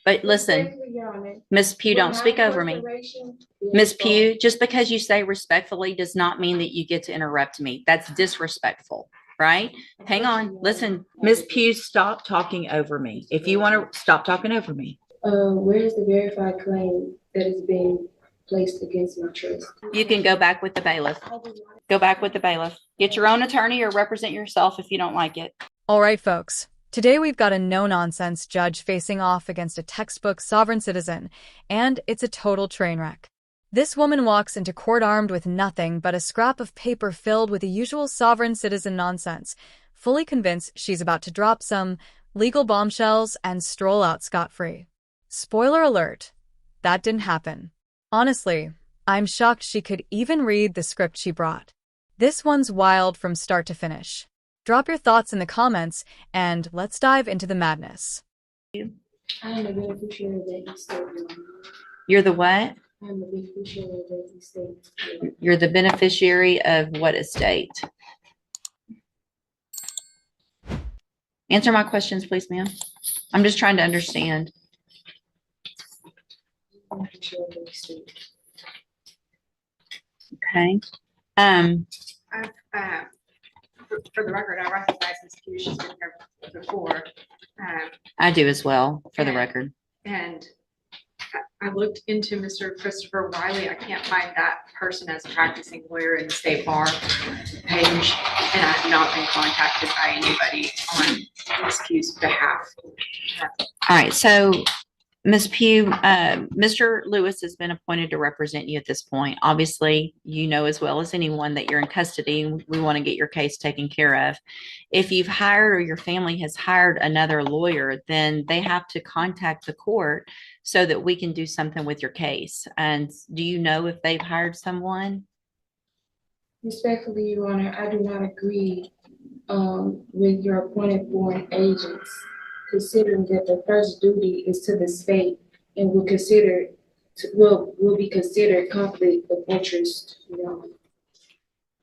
But listen, Miss Pugh, don't speak over me. Miss Pugh, just because you say respectfully does not mean that you get to interrupt me. That's disrespectful, right? Hang on. Listen, Miss Pugh, stop talking over me. If you want to stop talking over me. Where is the verified claim that is being placed against my trust? You can go back with the bailiff. Go back with the bailiff. Get your own attorney or represent yourself if you don't like it. All right, folks. Today we've got a no-nonsense judge facing off against a textbook sovereign citizen, and it's a total train wreck. This woman walks into court armed with nothing but a scrap of paper filled with the usual sovereign citizen nonsense, fully convinced she's about to drop some legal bombshells and stroll out scot-free. Spoiler alert, that didn't happen. Honestly, I'm shocked she could even read the script she brought. This one's wild from start to finish. Drop your thoughts in the comments, and let's dive into the madness. I'm the beneficiary of that estate. You're the what? I'm the beneficiary of that estate. You're the beneficiary of what estate? Answer my questions, please, ma'am. I'm just trying to understand. Okay. For the record, I recognize Ms. Pugh. She's been here before. I do as well, for the record. And I looked into Mr. Christopher Wiley. I can't find that person as a practicing lawyer in the state bar page, and I have not been contacted by anybody on Ms. Pugh's behalf. All right, so Ms. Pugh, Mr. Lewis has been appointed to represent you at this point. Obviously, you know as well as anyone that you're in custody and we want to get your case taken care of. If you've hired or your family has hired another lawyer, then they have to contact the court so that we can do something with your case. And do you know if they've hired someone? Respectfully, Your Honor, I do not agree with your appointed foreign agents, considering that the first duty is to the state and will be considered conflict of interest.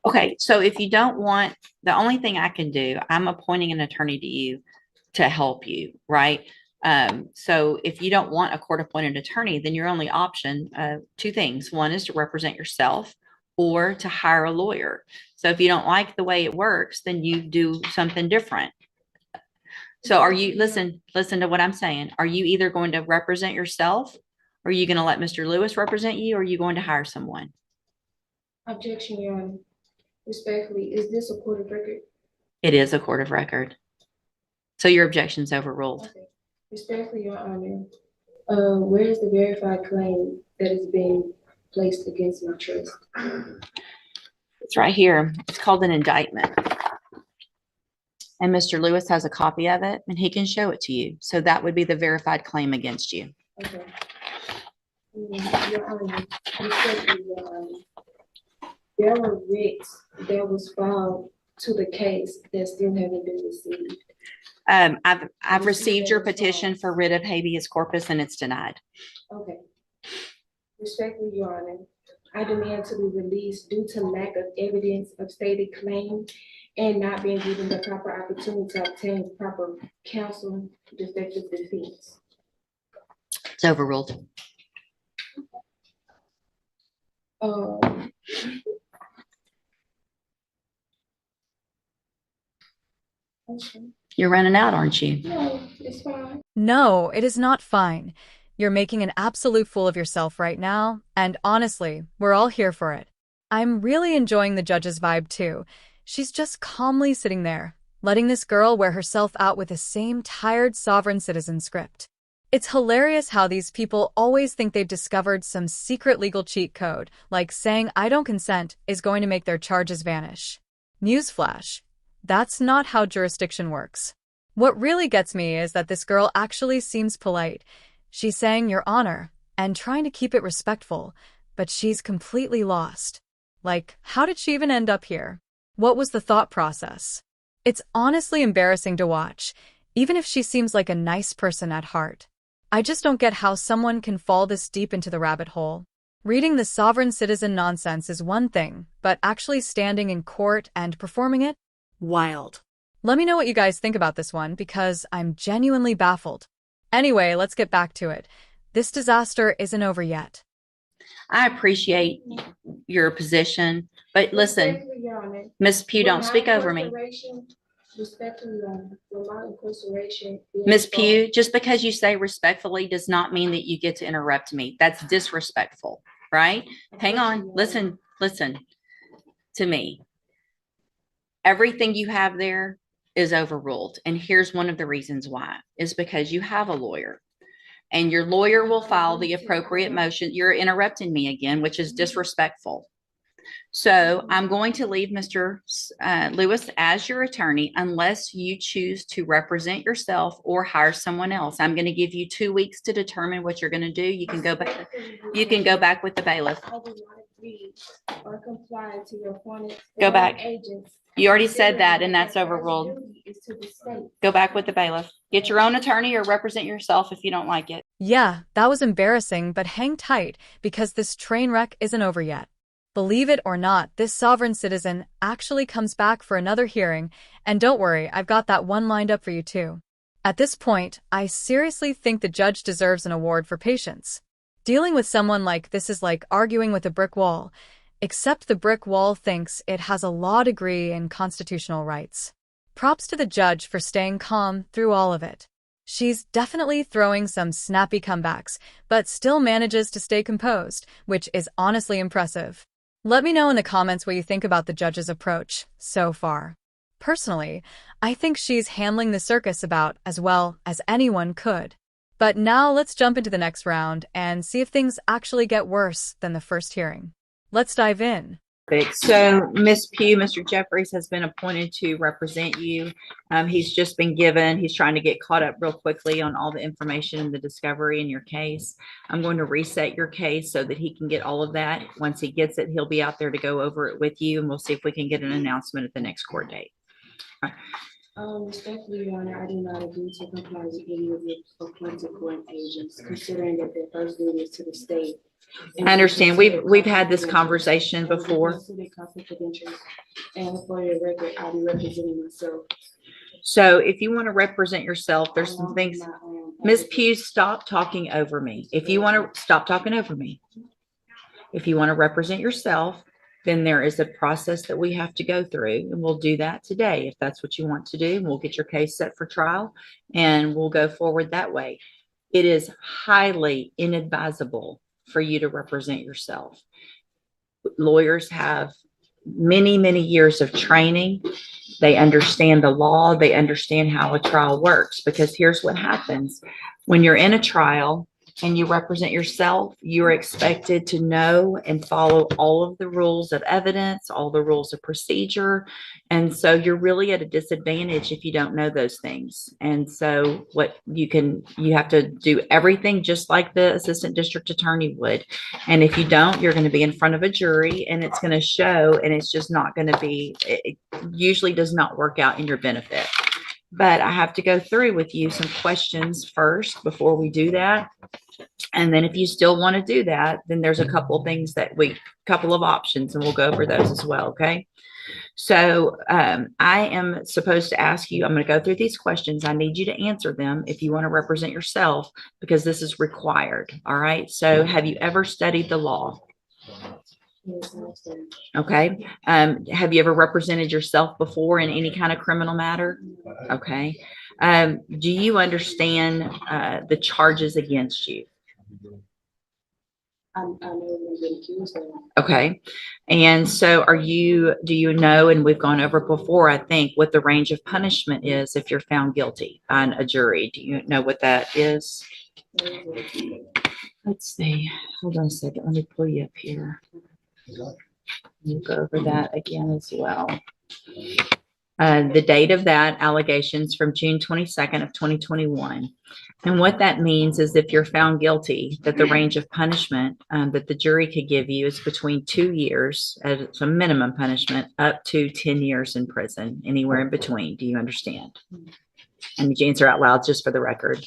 Okay, so if you don't want, the only thing I can do, I'm appointing an attorney to you to help you, right? So if you don't want a court-appointed attorney, then your only option, two things. One is to represent yourself or to hire a lawyer. So if you don't like the way it works, then you do something different. So are you, listen to what I'm saying. Are you either going to represent yourself, or are you going to let Mr. Lewis represent you, or are you going to hire someone? Objection, Your Honor. Respectfully, is this a court of record? It is a court of record. So your objection's overruled. Okay. Respectfully, Your Honor, where is the verified claim that is being placed against my trust? It's right here. It's called an indictment. And Mr. Lewis has a copy of it, and he can show it to you. So that would be the verified claim against you. Okay. Your Honor, respectfully, Your Honor, there were writs that was filed to the case that still haven't been received. I've received your petition for writ of habeas corpus, and it's denied. Okay. Respectfully, Your Honor, I demand to be released due to lack of evidence of stated claim and not being given the proper opportunity to obtain proper counsel, defective defense. It's overruled. Okay. You're running out, aren't you? No, it's fine. No, it is not fine. You're making an absolute fool of yourself right now, and honestly, we're all here for it. I'm really enjoying the judge's vibe too. She's just calmly sitting there, letting this girl wear herself out with the same tired sovereign citizen script. It's hilarious how these people always think they've discovered some secret legal cheat code, like saying "I don't consent" is going to make their charges vanish. Newsflash. That's not how jurisdiction works. What really gets me is that this girl actually seems polite. She's saying "Your Honor" and trying to keep it respectful, but she's completely lost. Like, how did she even end up here? What was the thought process? It's honestly embarrassing to watch, even if she seems like a nice person at heart. I just don't get how someone can fall this deep into the rabbit hole. Reading the sovereign citizen nonsense is one thing, but actually standing in court and performing it? Wild. Let me know what you guys think about this one, because I'm genuinely baffled. Anyway, let's get back to it. This disaster isn't over yet. I appreciate your position, but listen, Respectfully, Your Honor, Miss Pugh, don't with my speak over me. incarceration- Respectfully, Your Honor, with my incarceration being Miss involved- Pugh, just because you say respectfully does not mean that you get to interrupt me. That's disrespectful, right? Hang on, listen to me. Everything you have there is overruled. And here's one of the reasons why, is because you have a lawyer. And your lawyer will file the appropriate motion. You're interrupting me again, which is disrespectful. So I'm going to leave Mr. Lewis as your attorney unless you choose to represent yourself or hire someone else. I'm going to give you 2 weeks to determine what you're going to do. You can go back. You can go back with the bailiff. I do not agree or comply to your appointed Go back. agents. You already said that, and that's overruled. Duty is to the state. Go back with the bailiff. Get your own attorney or represent yourself if you don't like it. Yeah, that was embarrassing, but hang tight because this train wreck isn't over yet. Believe it or not, this sovereign citizen actually comes back for another hearing, and don't worry, I've got that one lined up for you too. At this point, I seriously think the judge deserves an award for patience. Dealing with someone like this is like arguing with a brick wall, except the brick wall thinks it has a law degree in constitutional rights. Props to the judge for staying calm through all of it. She's definitely throwing some snappy comebacks, but still manages to stay composed, which is honestly impressive. Let me know in the comments what you think about the judge's approach so far. Personally, I think she's handling the circus about as well as anyone could. But now let's jump into the next round and see if things actually get worse than the first hearing. Let's dive in. So, Miss Pugh, Mr. Jeffries has been appointed to represent you. He's trying to get caught up real quickly on all the information and the discovery in your case. I'm going to reset your case so that he can get all of that. Once he gets it, he'll be out there to go over it with you, and we'll see if we can get an announcement at the next court date. Respectfully, Your Honor, I do not agree to comply with any of your appointed court agents, considering that their first duty is to the state. I understand. We've had this conversation before. And for your record, I'll be representing myself. So if you want to represent yourself, there's some things. Ms. Pugh, stop talking over me. If you want to stop talking over me. If you want to represent yourself, then there is a process that we have to go through, and we'll do that today. If that's what you want to do, we'll get your case set for trial and we'll go forward that way. It is highly inadvisable for you to represent yourself. Lawyers have many, many years of training. They understand the law. They understand how a trial works, because here's what happens. When you're in a trial and you represent yourself, you're expected to know and follow all of the rules of evidence, all the rules of procedure. And so you're really at a disadvantage if you don't know those things. And so you have to do everything just like the assistant district attorney would. And if you don't, you're going to be in front of a jury and it's going to show, and it's just not going to be, it usually does not work out in your benefit. But I have to go through with you some questions first before we do that. And then if you still want to do that, then there's a couple of things couple of options, and we'll go over those as well. Okay. So I am supposed to ask you, I'm going to go through these questions. I need you to answer them if you want to represent yourself, because this is required. All right. So have you ever studied the law? Okay. Have you ever represented yourself before in any kind of criminal matter? Okay. Do you understand the charges against you? I'm been accused of. Okay. And so do you know, and we've gone over before, I think, what the range of punishment is if you're found guilty on a jury? Do you know what that is? Let's see. Hold on a second. Let me pull you up here. We'll go over that again as well. The date of that allegations from June 22nd of 2021. And what that means is if you're found guilty, that the range of punishment that the jury could give you is between 2 years as a minimum punishment up to 10 years in prison, anywhere in between. Do you understand? And you answer out loud just for the record.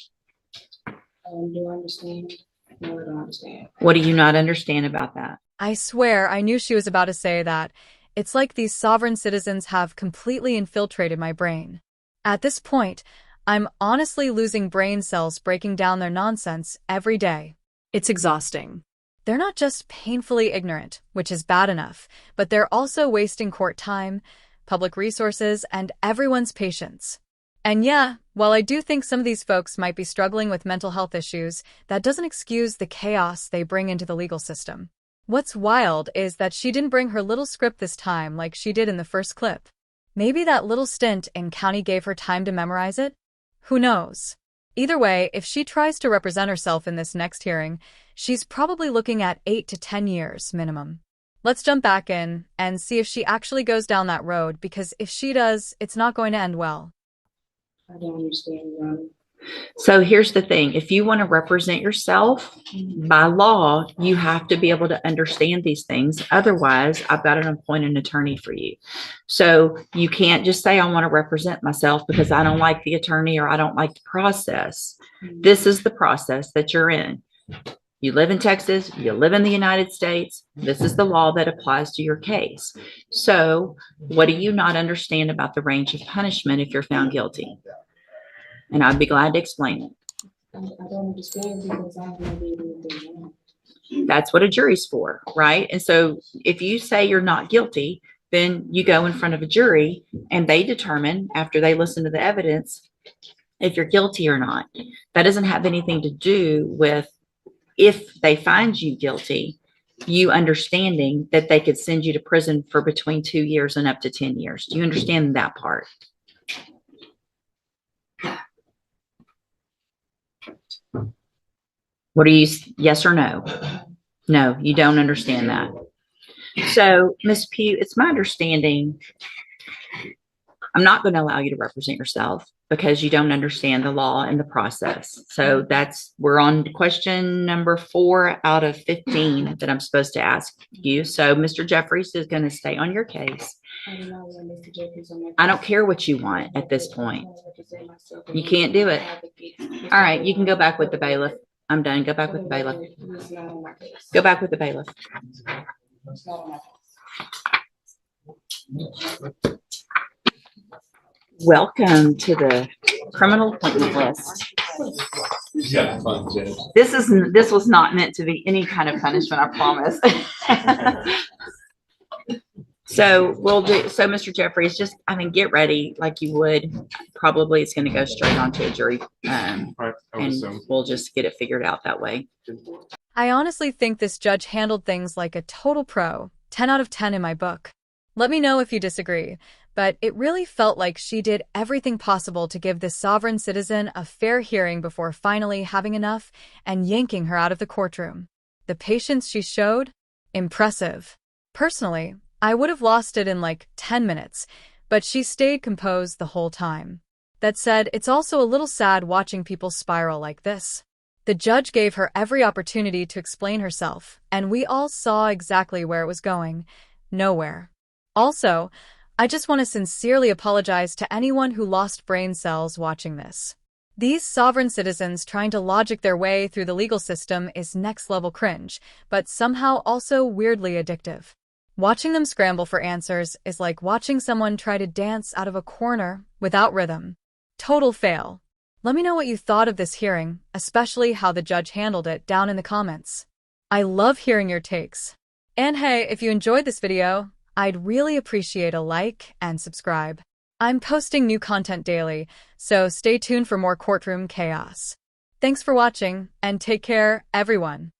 Do I understand? No, I don't understand. What do you not understand about that? I swear I knew she was about to say that. It's like these sovereign citizens have completely infiltrated my brain. At this point, I'm honestly losing brain cells breaking down their nonsense every day. It's exhausting. They're not just painfully ignorant, which is bad enough, but they're also wasting court time, public resources, and everyone's patience. And yeah, while I do think some of these folks might be struggling with mental health issues, that doesn't excuse the chaos they bring into the legal system. What's wild is that she didn't bring her little script this time like she did in the first clip. Maybe that little stint in county gave her time to memorize it? Who knows? Either way, if she tries to represent herself in this next hearing, she's probably looking at 8 to 10 years minimum. Let's jump back in and see if she actually goes down that road, because if she does, it's not going to end well. I don't understand, Your Honor. So here's the thing. If you want to represent yourself by law, you have to be able to understand these things. Otherwise, I've got to appoint an attorney for you. So you can't just say, I want to represent myself because I don't like the attorney or I don't like the process. This is the process that you're in. You live in Texas, you live in the United States. This is the law that applies to your case. So what do you not understand about the range of punishment if you're found guilty? And I'd be glad to explain it. I don't understand because I haven't did anything wrong. That's what a jury's for, right? And so if you say you're not guilty, then you go in front of a jury and they determine after they listen to the evidence if you're guilty or not. That doesn't have anything to do with if they find you guilty, you understanding that they could send you to prison for between 2 years and up to 10 years. Do you understand that part? What are you, yes or no? No, you don't understand that. So, Ms. Pugh, it's my understanding, I'm not going to allow you to represent yourself because you don't understand the law and the process. So we're on question number 4 out of 15 that I'm supposed to ask you. So Mr. Jeffries is going to stay on your case. I don't care what you want at this point. You can't do it. All right, you can go back with the bailiff. I'm done. Go back with the bailiff. Go back with the bailiff. Welcome to the criminal appointment list. Yeah, fun, Judge. This was not meant to be any kind of punishment, I promise. So Mr. Jeffries, just get ready like you would. Probably it's going to go straight onto a jury. And we'll just get it figured out that way. I honestly think this judge handled things like a total pro, 10 out of 10 in my book. Let me know if you disagree, but it really felt like she did everything possible to give this sovereign citizen a fair hearing before finally having enough and yanking her out of the courtroom. The patience she showed? Impressive. Personally, I would have lost it in like 10 minutes, but she stayed composed the whole time. That said, it's also a little sad watching people spiral like this. The judge gave her every opportunity to explain herself, and we all saw exactly where it was going. Nowhere. Also, I just want to sincerely apologize to anyone who lost brain cells watching this. These sovereign citizens trying to logic their way through the legal system is next-level cringe, but somehow also weirdly addictive. Watching them scramble for answers is like watching someone try to dance out of a corner without rhythm. Total fail. Let me know what you thought of this hearing, especially how the judge handled it, down in the comments. I love hearing your takes. And hey, if you enjoyed this video, I'd really appreciate a like and subscribe. I'm posting new content daily, so stay tuned for more courtroom chaos. Thanks for watching, and take care, everyone.